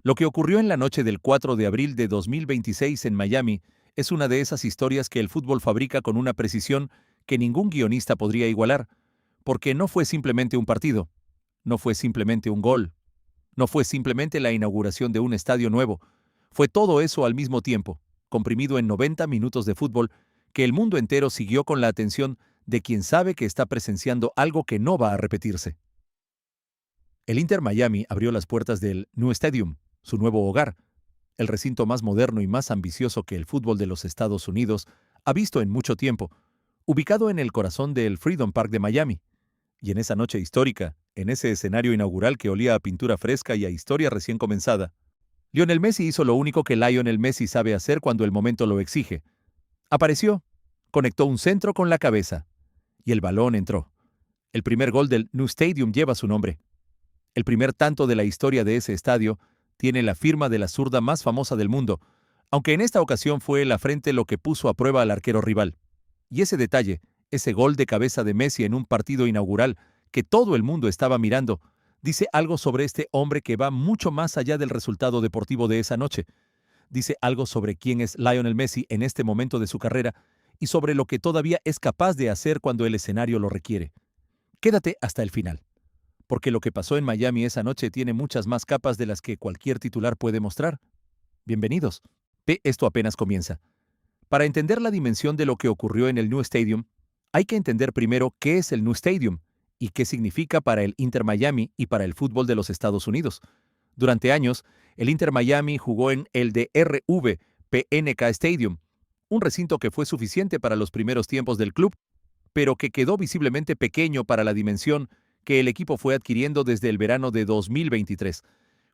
Lo que ocurrió en la noche del 4 de abril de 2026 en Miami es una de esas historias que el fútbol fabrica con una precisión que ningún guionista podría igualar, porque no fue simplemente un partido, no fue simplemente un gol, no fue simplemente la inauguración de un estadio nuevo, fue todo eso al mismo tiempo, comprimido en 90 minutos de fútbol, que el mundo entero siguió con la atención de quien sabe que está presenciando algo que no va a repetirse. El Inter Miami abrió las puertas del New Stadium, su nuevo hogar, el recinto más moderno y más ambicioso que el fútbol de los Estados Unidos ha visto en mucho tiempo, ubicado en el corazón del Freedom Park de Miami. Y en esa noche histórica, en ese escenario inaugural que olía a pintura fresca y a historia recién comenzada, Lionel Messi hizo lo único que Lionel Messi sabe hacer cuando el momento lo exige. Apareció, conectó un centro con la cabeza, y el balón entró. El primer gol del New Stadium lleva su nombre. El primer tanto de la historia de ese estadio tiene la firma de la zurda más famosa del mundo, aunque en esta ocasión fue la frente lo que puso a prueba al arquero rival. Y ese detalle, ese gol de cabeza de Messi en un partido inaugural que todo el mundo estaba mirando, dice algo sobre este hombre que va mucho más allá del resultado deportivo de esa noche. Dice algo sobre quién es Lionel Messi en este momento de su carrera y sobre lo que todavía es capaz de hacer cuando el escenario lo requiere. Quédate hasta el final, porque lo que pasó en Miami esa noche tiene muchas más capas de las que cualquier titular puede mostrar. Bienvenidos. Esto apenas comienza. Para entender la dimensión de lo que ocurrió en el New Stadium, hay que entender primero qué es el New Stadium y qué significa para el Inter Miami y para el fútbol de los Estados Unidos. Durante años, el Inter Miami jugó en el DRV PNK Stadium, un recinto que fue suficiente para los primeros tiempos del club, pero que quedó visiblemente pequeño para la dimensión que el equipo fue adquiriendo desde el verano de 2023,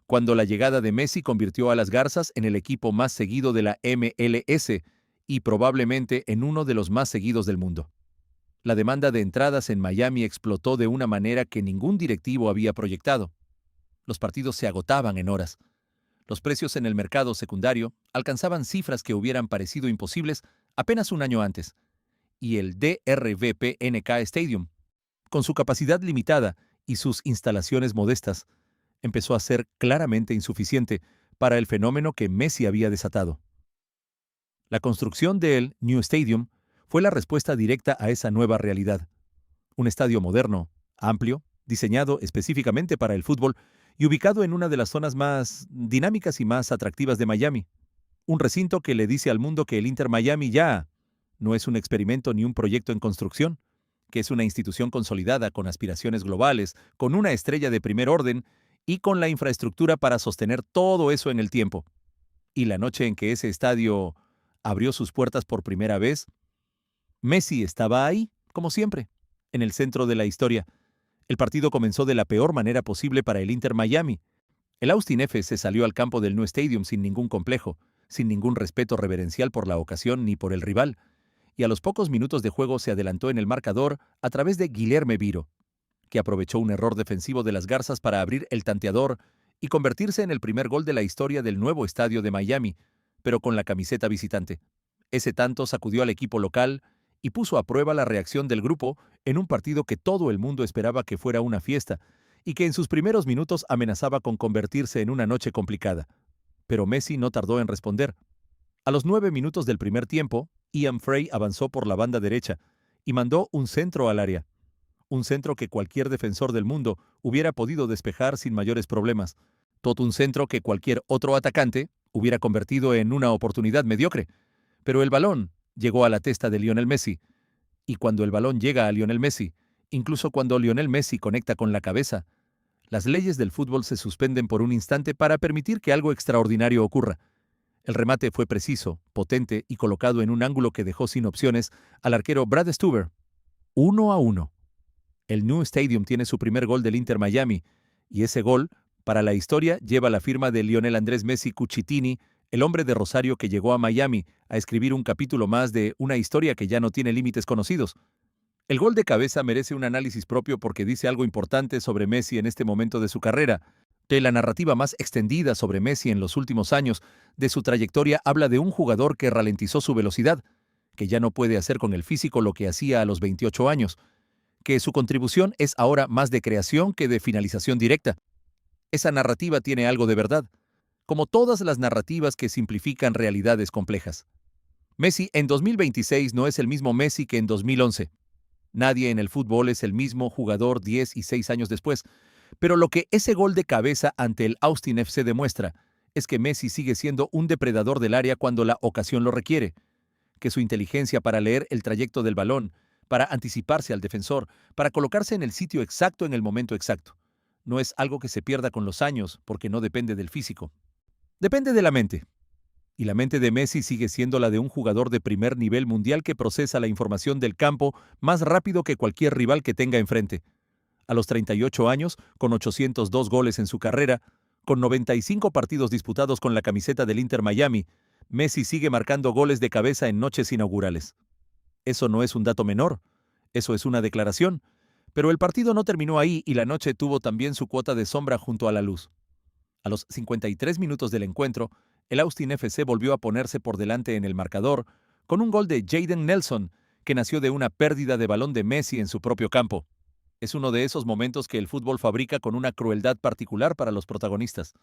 cuando la llegada de Messi convirtió a las Garzas en el equipo más seguido de la MLS y probablemente en uno de los más seguidos del mundo. La demanda de entradas en Miami explotó de una manera que ningún directivo había proyectado. Los partidos se agotaban en horas. Los precios en el mercado secundario alcanzaban cifras que hubieran parecido imposibles apenas un año antes. Y el DRVPNK Stadium, con su capacidad limitada y sus instalaciones modestas, empezó a ser claramente insuficiente para el fenómeno que Messi había desatado. La construcción del New Stadium fue la respuesta directa a esa nueva realidad. Un estadio moderno, amplio, diseñado específicamente para el fútbol y ubicado en una de las zonas más dinámicas y más atractivas de Miami. Un recinto que le dice al mundo que el Inter Miami ya no es un experimento ni un proyecto en construcción, que es una institución consolidada con aspiraciones globales, con una estrella de primer orden y con la infraestructura para sostener todo eso en el tiempo. Y la noche en que ese estadio abrió sus puertas por primera vez, Messi estaba ahí, como siempre, en el centro de la historia. El partido comenzó de la peor manera posible para el Inter Miami. El Austin F se salió al campo del New Stadium sin ningún complejo, sin ningún respeto reverencial por la ocasión ni por el rival, y a los pocos minutos de juego se adelantó en el marcador a través de Guilherme Viro, que aprovechó un error defensivo de las Garzas para abrir el tanteador y convertirse en el primer gol de la historia del nuevo estadio de Miami, pero con la camiseta visitante. Ese tanto sacudió al equipo local y puso a prueba la reacción del grupo en un partido que todo el mundo esperaba que fuera una fiesta y que en sus primeros minutos amenazaba con convertirse en una noche complicada. Pero Messi no tardó en responder. A los 9 minutos del primer tiempo, Ian Frey avanzó por la banda derecha y mandó un centro al área. Un centro que cualquier defensor del mundo hubiera podido despejar sin mayores problemas. Todo un centro que cualquier otro atacante hubiera convertido en una oportunidad mediocre. Pero el balón llegó a la testa de Lionel Messi. Y cuando el balón llega a Lionel Messi, incluso cuando Lionel Messi conecta con la cabeza, las leyes del fútbol se suspenden por un instante para permitir que algo extraordinario ocurra. El remate fue preciso, potente y colocado en un ángulo que dejó sin opciones al arquero Brad Stuber. 1-1. El New Stadium tiene su primer gol del Inter Miami, y ese gol, para la historia, lleva la firma de Lionel Andrés Messi Cucitini, el hombre de Rosario que llegó a Miami a escribir un capítulo más de una historia que ya no tiene límites conocidos. El gol de cabeza merece un análisis propio porque dice algo importante sobre Messi en este momento de su carrera, que la narrativa más extendida sobre Messi en los últimos años de su trayectoria habla de un jugador que ralentizó su velocidad, que ya no puede hacer con el físico lo que hacía a los 28 años, que su contribución es ahora más de creación que de finalización directa. Esa narrativa tiene algo de verdad. como todas las narrativas que simplifican realidades complejas. Messi en 2026 no es el mismo Messi que en 2011. Nadie en el fútbol es el mismo jugador 10 y 6 años después, pero lo que ese gol de cabeza ante el Austin FC demuestra es que Messi sigue siendo un depredador del área cuando la ocasión lo requiere, que su inteligencia para leer el trayecto del balón, para anticiparse al defensor, para colocarse en el sitio exacto en el momento exacto, no es algo que se pierda con los años porque no depende del físico. Depende de la mente. Y la mente de Messi sigue siendo la de un jugador de primer nivel mundial que procesa la información del campo más rápido que cualquier rival que tenga enfrente. A los 38 años, con 802 goles en su carrera, con 95 partidos disputados con la camiseta del Inter Miami, Messi sigue marcando goles de cabeza en noches inaugurales. Eso no es un dato menor, eso es una declaración, pero el partido no terminó ahí y la noche tuvo también su cuota de sombra junto a la luz. A los 53 minutos del encuentro, el Austin FC volvió a ponerse por delante en el marcador con un gol de Jadon Nelson, que nació de una pérdida de balón de Messi en su propio campo. Es uno de esos momentos que el fútbol fabrica con una crueldad particular para los protagonistas.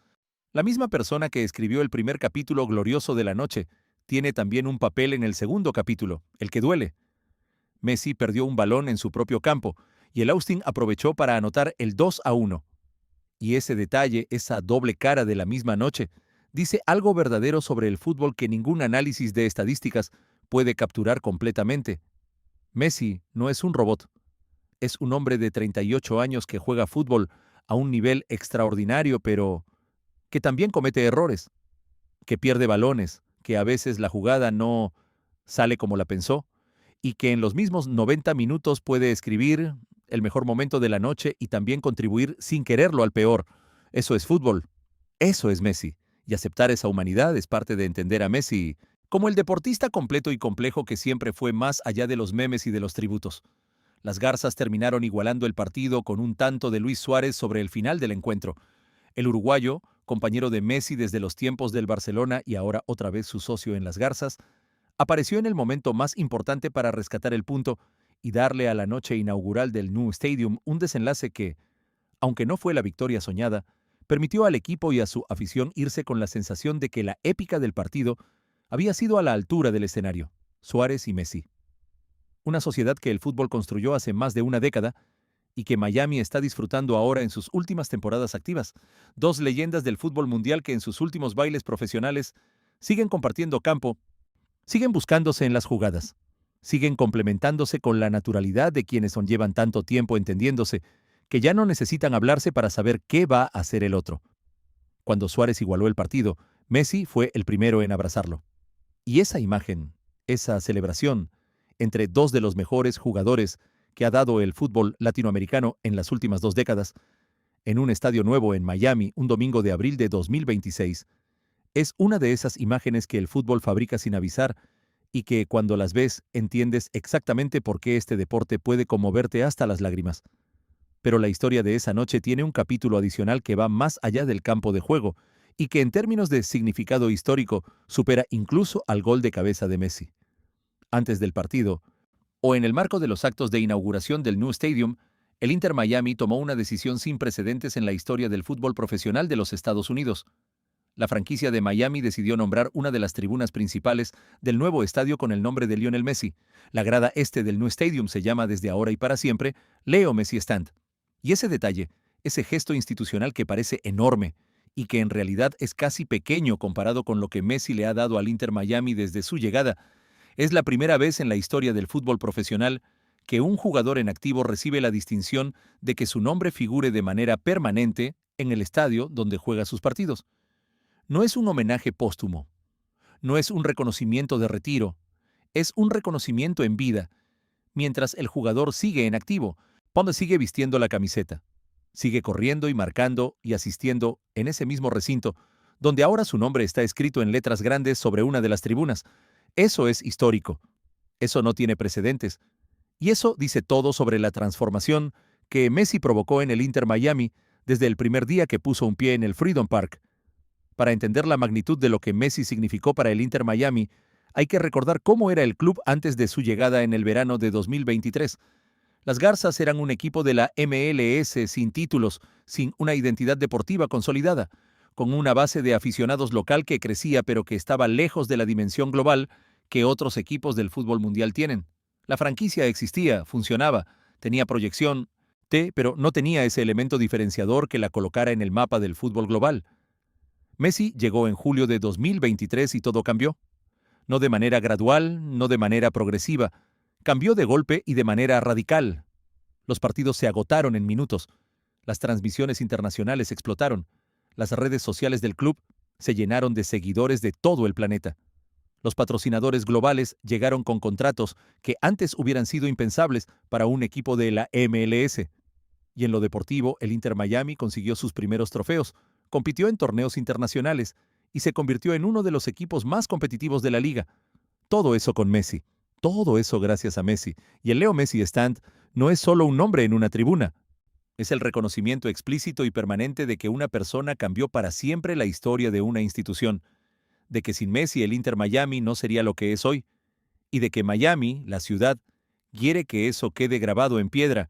La misma persona que escribió el primer capítulo glorioso de la noche tiene también un papel en el segundo capítulo, el que duele. Messi perdió un balón en su propio campo y el Austin aprovechó para anotar el 2-1. Y ese detalle, esa doble cara de la misma noche, dice algo verdadero sobre el fútbol que ningún análisis de estadísticas puede capturar completamente. Messi no es un robot. Es un hombre de 38 años que juega fútbol a un nivel extraordinario, pero que también comete errores, que pierde balones, que a veces la jugada no sale como la pensó, y que en los mismos 90 minutos puede escribir el mejor momento de la noche y también contribuir sin quererlo al peor. Eso es fútbol. Eso es Messi. Y aceptar esa humanidad es parte de entender a Messi como el deportista completo y complejo que siempre fue más allá de los memes y de los tributos. Las Garzas terminaron igualando el partido con un tanto de Luis Suárez sobre el final del encuentro. El uruguayo, compañero de Messi desde los tiempos del Barcelona y ahora otra vez su socio en las Garzas, apareció en el momento más importante para rescatar el punto y darle a la noche inaugural del Nou Stadium un desenlace que, aunque no fue la victoria soñada, permitió al equipo y a su afición irse con la sensación de que la épica del partido había sido a la altura del escenario, Suárez y Messi. Una sociedad que el fútbol construyó hace más de una década y que Miami está disfrutando ahora en sus últimas temporadas activas. Dos leyendas del fútbol mundial que en sus últimos bailes profesionales siguen compartiendo campo, siguen buscándose en las jugadas, siguen complementándose con la naturalidad de quienes llevan tanto tiempo entendiéndose, que ya no necesitan hablarse para saber qué va a hacer el otro. Cuando Suárez igualó el partido, Messi fue el primero en abrazarlo. Y esa imagen, esa celebración, entre dos de los mejores jugadores que ha dado el fútbol latinoamericano en las últimas 2 décadas, en un estadio nuevo en Miami un domingo de abril de 2026, es una de esas imágenes que el fútbol fabrica sin avisar y que cuando las ves entiendes exactamente por qué este deporte puede conmoverte hasta las lágrimas. Pero la historia de esa noche tiene un capítulo adicional que va más allá del campo de juego y que en términos de significado histórico supera incluso al gol de cabeza de Messi. Antes del partido, o en el marco de los actos de inauguración del Nou Stadium, el Inter Miami tomó una decisión sin precedentes en la historia del fútbol profesional de los Estados Unidos. La franquicia de Miami decidió nombrar una de las tribunas principales del nuevo estadio con el nombre de Lionel Messi. La grada este del Nou Stadium se llama desde ahora y para siempre Leo Messi Stand. Y ese detalle, ese gesto institucional que parece enorme y que en realidad es casi pequeño comparado con lo que Messi le ha dado al Inter Miami desde su llegada, es la primera vez en la historia del fútbol profesional que un jugador en activo recibe la distinción de que su nombre figure de manera permanente en el estadio donde juega sus partidos. No es un homenaje póstumo, no es un reconocimiento de retiro, es un reconocimiento en vida, mientras el jugador sigue en activo, cuando sigue vistiendo la camiseta, sigue corriendo y marcando y asistiendo en ese mismo recinto, donde ahora su nombre está escrito en letras grandes sobre una de las tribunas. Eso es histórico, eso no tiene precedentes, y eso dice todo sobre la transformación que Messi provocó en el Inter Miami desde el primer día que puso un pie en el Freedom Park. Para entender la magnitud de lo que Messi significó para el Inter Miami, hay que recordar cómo era el club antes de su llegada en el verano de 2023. Las Garzas eran un equipo de la MLS sin títulos, sin una identidad deportiva consolidada, con una base de aficionados local que crecía pero que estaba lejos de la dimensión global que otros equipos del fútbol mundial tienen. La franquicia existía, funcionaba, tenía proyección, pero no tenía ese elemento diferenciador que la colocara en el mapa del fútbol global. Messi llegó en julio de 2023 y todo cambió. No de manera gradual, no de manera progresiva. Cambió de golpe y de manera radical. Los partidos se agotaron en minutos. Las transmisiones internacionales explotaron. Las redes sociales del club se llenaron de seguidores de todo el planeta. Los patrocinadores globales llegaron con contratos que antes hubieran sido impensables para un equipo de la MLS. Y en lo deportivo, el Inter Miami consiguió sus primeros trofeos, compitió en torneos internacionales y se convirtió en uno de los equipos más competitivos de la liga. Todo eso con Messi. Todo eso gracias a Messi. Y el Leo Messi Stand no es solo un nombre en una tribuna. Es el reconocimiento explícito y permanente de que una persona cambió para siempre la historia de una institución, de que sin Messi el Inter Miami no sería lo que es hoy, y de que Miami, la ciudad, quiere que eso quede grabado en piedra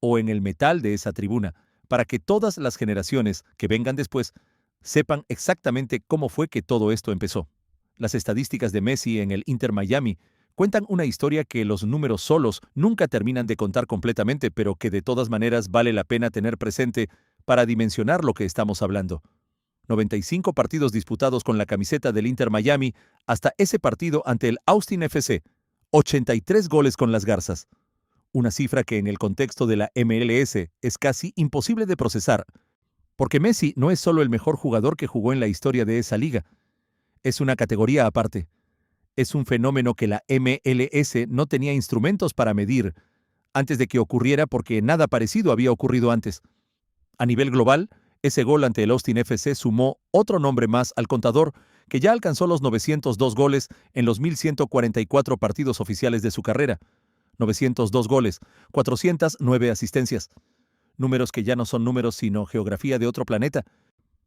o en el metal de esa tribuna, para que todas las generaciones que vengan después sepan exactamente cómo fue que todo esto empezó. Las estadísticas de Messi en el Inter Miami cuentan una historia que los números solos nunca terminan de contar completamente, pero que de todas maneras vale la pena tener presente para dimensionar lo que estamos hablando. 95 partidos disputados con la camiseta del Inter Miami hasta ese partido ante el Austin FC. 83 goles con las Garzas. Una cifra que en el contexto de la MLS es casi imposible de procesar, porque Messi no es solo el mejor jugador que jugó en la historia de esa liga. Es una categoría aparte. Es un fenómeno que la MLS no tenía instrumentos para medir antes de que ocurriera porque nada parecido había ocurrido antes. A nivel global, ese gol ante el Austin FC sumó otro nombre más al contador que ya alcanzó los 902 goles en los 1.144 partidos oficiales de su carrera. 902 goles, 409 asistencias. Números que ya no son números sino geografía de otro planeta.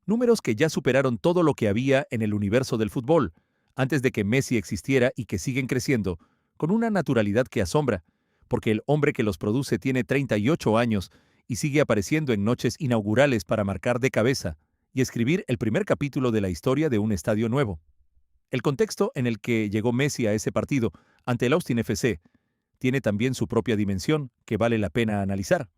Números que ya superaron todo lo que había en el universo del fútbol, antes de que Messi existiera y que siguen creciendo, con una naturalidad que asombra, porque el hombre que los produce tiene 38 años y sigue apareciendo en noches inaugurales para marcar de cabeza y escribir el primer capítulo de la historia de un estadio nuevo. El contexto en el que llegó Messi a ese partido, ante el Austin FC, tiene también su propia dimensión que vale la pena analizar.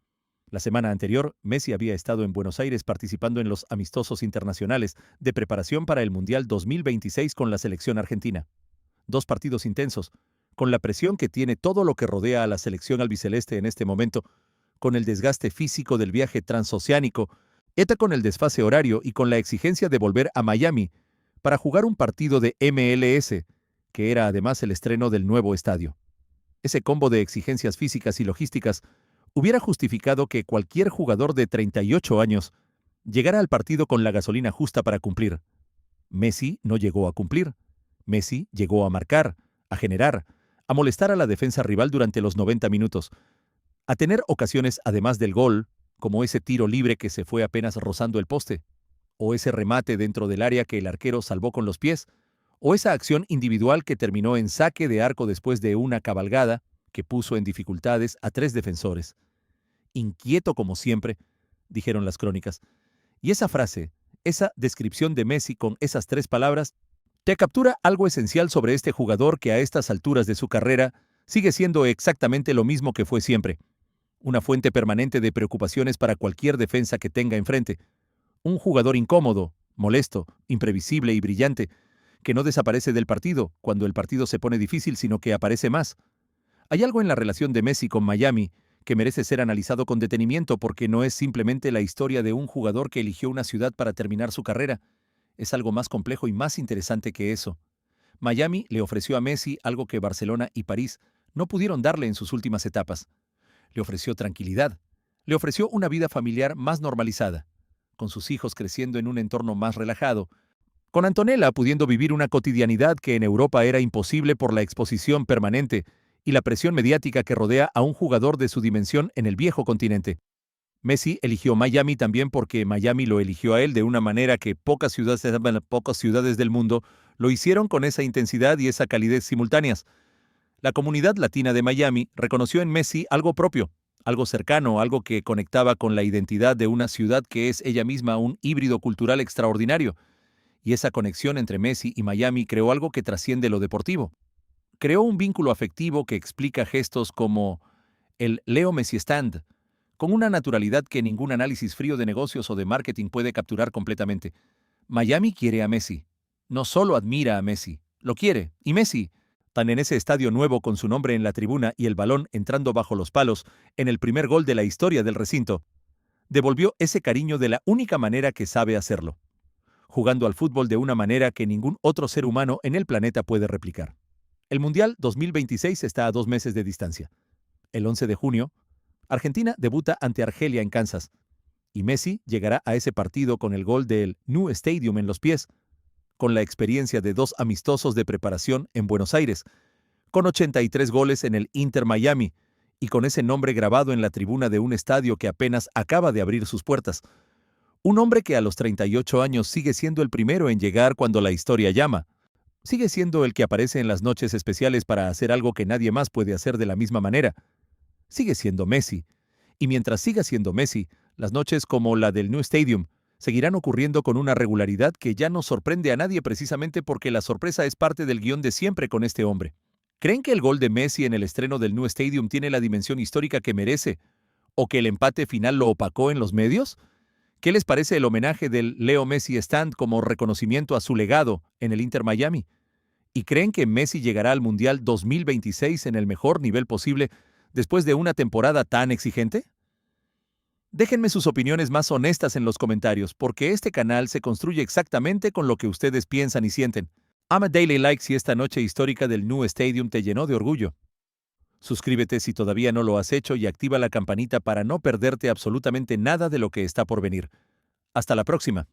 La semana anterior, Messi había estado en Buenos Aires participando en los amistosos internacionales de preparación para el Mundial 2026 con la selección argentina. 2 partidos intensos, con la presión que tiene todo lo que rodea a la selección albiceleste en este momento, con el desgaste físico del viaje transoceánico, con el desfase horario y con la exigencia de volver a Miami para jugar un partido de MLS, que era además el estreno del nuevo estadio. Ese combo de exigencias físicas y logísticas hubiera justificado que cualquier jugador de 38 años llegara al partido con la gasolina justa para cumplir. Messi no llegó a cumplir. Messi llegó a marcar, a generar, a molestar a la defensa rival durante los 90 minutos, a tener ocasiones además del gol, como ese tiro libre que se fue apenas rozando el poste, o ese remate dentro del área que el arquero salvó con los pies, o esa acción individual que terminó en saque de arco después de una cabalgada que puso en dificultades a 3 defensores. Inquieto como siempre, dijeron las crónicas. Y esa frase, esa descripción de Messi con esas 3 palabras, te captura algo esencial sobre este jugador que a estas alturas de su carrera sigue siendo exactamente lo mismo que fue siempre. Una fuente permanente de preocupaciones para cualquier defensa que tenga enfrente. Un jugador incómodo, molesto, imprevisible y brillante, que no desaparece del partido cuando el partido se pone difícil, sino que aparece más. Hay algo en la relación de Messi con Miami que merece ser analizado con detenimiento porque no es simplemente la historia de un jugador que eligió una ciudad para terminar su carrera. Es algo más complejo y más interesante que eso. Miami le ofreció a Messi algo que Barcelona y París no pudieron darle en sus últimas etapas. Le ofreció tranquilidad. Le ofreció una vida familiar más normalizada, con sus hijos creciendo en un entorno más relajado, con Antonella pudiendo vivir una cotidianidad que en Europa era imposible por la exposición permanente y la presión mediática que rodea a un jugador de su dimensión en el viejo continente. Messi eligió Miami también porque Miami lo eligió a él de una manera que pocas ciudades del mundo lo hicieron con esa intensidad y esa calidez simultáneas. La comunidad latina de Miami reconoció en Messi algo propio, algo cercano, algo que conectaba con la identidad de una ciudad que es ella misma un híbrido cultural extraordinario. Y esa conexión entre Messi y Miami creó algo que trasciende lo deportivo. Creó un vínculo afectivo que explica gestos como el Leo Messi Stand, con una naturalidad que ningún análisis frío de negocios o de marketing puede capturar completamente. Miami quiere a Messi. No solo admira a Messi, lo quiere. Y Messi, tan en ese estadio nuevo con su nombre en la tribuna y el balón entrando bajo los palos, en el primer gol de la historia del recinto, devolvió ese cariño de la única manera que sabe hacerlo, jugando al fútbol de una manera que ningún otro ser humano en el planeta puede replicar. El Mundial 2026 está a 2 meses de distancia. El 11 de junio, Argentina debuta ante Argelia en Kansas, y Messi llegará a ese partido con el gol del New Stadium en los pies, con la experiencia de 2 amistosos de preparación en Buenos Aires, con 83 goles en el Inter Miami, y con ese nombre grabado en la tribuna de un estadio que apenas acaba de abrir sus puertas. Un hombre que a los 38 años sigue siendo el primero en llegar cuando la historia llama. Sigue siendo el que aparece en las noches especiales para hacer algo que nadie más puede hacer de la misma manera. Sigue siendo Messi. Y mientras siga siendo Messi, las noches como la del New Stadium seguirán ocurriendo con una regularidad que ya no sorprende a nadie precisamente porque la sorpresa es parte del guión de siempre con este hombre. ¿Creen que el gol de Messi en el estreno del New Stadium tiene la dimensión histórica que merece? ¿O que el empate final lo opacó en los medios? ¿Qué les parece el homenaje del Leo Messi Stand como reconocimiento a su legado en el Inter Miami? ¿Y creen que Messi llegará al Mundial 2026 en el mejor nivel posible después de una temporada tan exigente? Déjenme sus opiniones más honestas en los comentarios, porque este canal se construye exactamente con lo que ustedes piensan y sienten. Ama Daily Like si esta noche histórica del New Stadium te llenó de orgullo. Suscríbete si todavía no lo has hecho y activa la campanita para no perderte absolutamente nada de lo que está por venir. Hasta la próxima.